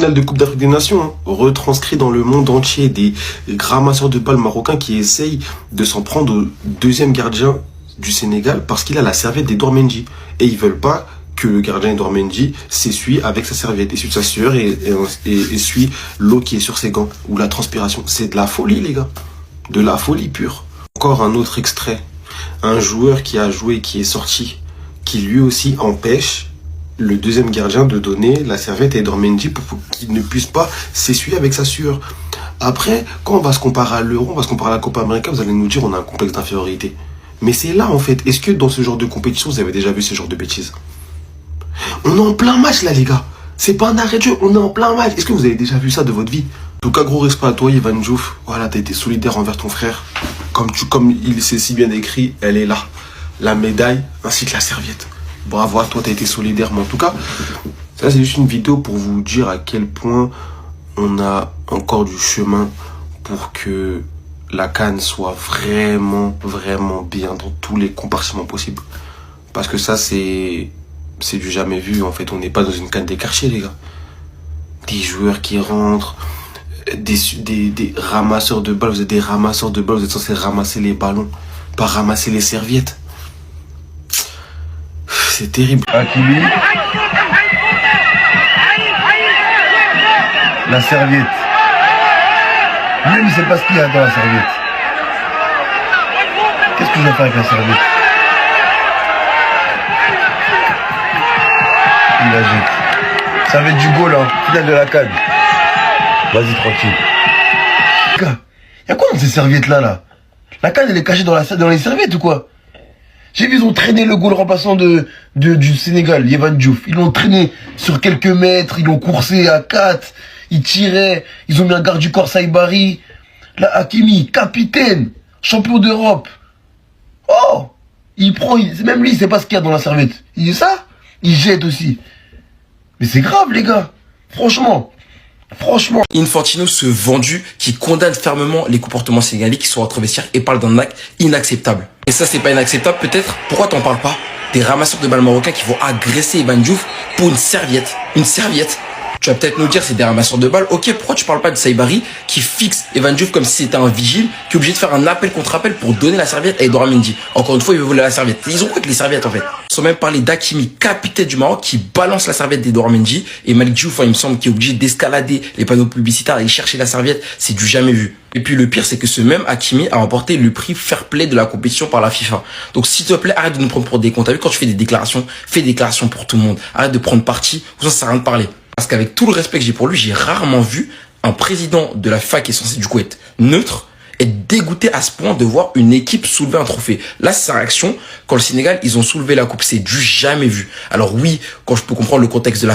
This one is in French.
Finale de Coupe d'Afrique des Nations, hein, retranscrit dans le monde entier des ramasseurs de balles marocains qui essayent de s'en prendre au deuxième gardien du Sénégal parce qu'il a la serviette d'Edouard Mendy. Et ils veulent pas que le gardien Edouard Mendy s'essuie avec sa serviette, essuie sa sueur et essuie l'eau qui est sur ses gants ou la transpiration. C'est de la folie, les gars. De la folie pure. Encore un autre extrait. Un joueur qui a joué, qui est sorti, qui lui aussi empêche le deuxième gardien de donner la serviette à Edouard Mendy pour qu'il ne puisse pas s'essuyer avec sa sueur. Après, quand on va se comparer à l'Euro, on va se comparer à la Copa América, vous allez nous dire on a un complexe d'infériorité. Mais c'est là en fait. Est-ce que dans ce genre de compétition, vous avez déjà vu ce genre de bêtises? On est en plein match là, les gars. C'est pas un arrêt de jeu, on est en plein match. Est-ce que vous avez déjà vu ça de votre vie? En tout cas, gros respect à toi, Evan Diouf. Voilà, t'as été solidaire envers ton frère. Comme il s'est si bien écrit, elle est là. La médaille ainsi que la serviette. Bravo à toi, t'as été solidaire. Mais en tout cas, ça c'est juste une vidéo pour vous dire à quel point on a encore du chemin pour que la CAN soit vraiment, vraiment bien dans tous les compartiments possibles. Parce que ça, c'est du jamais vu. En fait, on n'est pas dans une CAN des quartiers, les gars. Des joueurs qui rentrent, des ramasseurs de balles. Vous êtes des ramasseurs de balles, vous êtes censés ramasser les ballons, pas ramasser les serviettes. C'est terrible. Hakimi. La serviette. Même il sait pas ce qu'il y a dans la serviette. Qu'est-ce que je vais faire avec la serviette? Il la jette. Ça va être du goal, hein. Finale de la CAN. Vas-y, tranquille. Gars, y'a quoi dans ces serviettes-là, là? La CAN, elle est cachée dans les serviettes ou quoi? J'ai vu, ils ont traîné le goal remplaçant du Sénégal, Evan Diouf. Ils l'ont traîné sur quelques mètres, ils l'ont coursé à 4, ils tiraient, ils ont mis un garde du corps Saïbari. Là, Hakimi, capitaine, champion d'Europe. Oh, même lui, il sait pas ce qu'il y a dans la serviette. Il dit ça, il jette aussi. Mais c'est grave, les gars. Franchement. Infantino, ce vendu qui condamne fermement les comportements sénégalais qui sont entre vestiaires et parle d'un acte inacceptable. Et ça, c'est pas inacceptable peut-être? Pourquoi t'en parles pas? Des ramasseurs de balles marocains qui vont agresser Evan Diouf pour une serviette. Une serviette. Tu vas peut-être nous dire c'est des ramasseurs de balles. Ok, pourquoi tu parles pas de Saïbari qui fixe Evan Diouf comme si c'était un vigile qui est obligé de faire un appel contre appel pour donner la serviette à Edouard Mendy? Encore une fois, il veut voler la serviette. Ils ont quoi avec les serviettes en fait? Sans même parler d'Hakimi, capitaine du Maroc, qui balance la serviette d'Edouard Mendy. Et Malik Diouf, il me semble, qui est obligé d'escalader les panneaux publicitaires et chercher la serviette. C'est du jamais vu. Et puis le pire, c'est que ce même Hakimi a remporté le prix Fair Play de la compétition par la FIFA. Donc s'il te plaît, arrête de nous prendre pour des cons. T'as vu, quand tu fais des déclarations, fais des déclarations pour tout le monde. Arrête de prendre parti, ça sert à rien de parler. Parce qu'avec tout le respect que j'ai pour lui, j'ai rarement vu un président de la FIFA qui est censé du coup être neutre être dégoûté à ce point de voir une équipe soulever un trophée. Là, c'est sa réaction quand le Sénégal, ils ont soulevé la coupe. C'est du jamais vu. Alors oui, quand je peux comprendre le contexte de la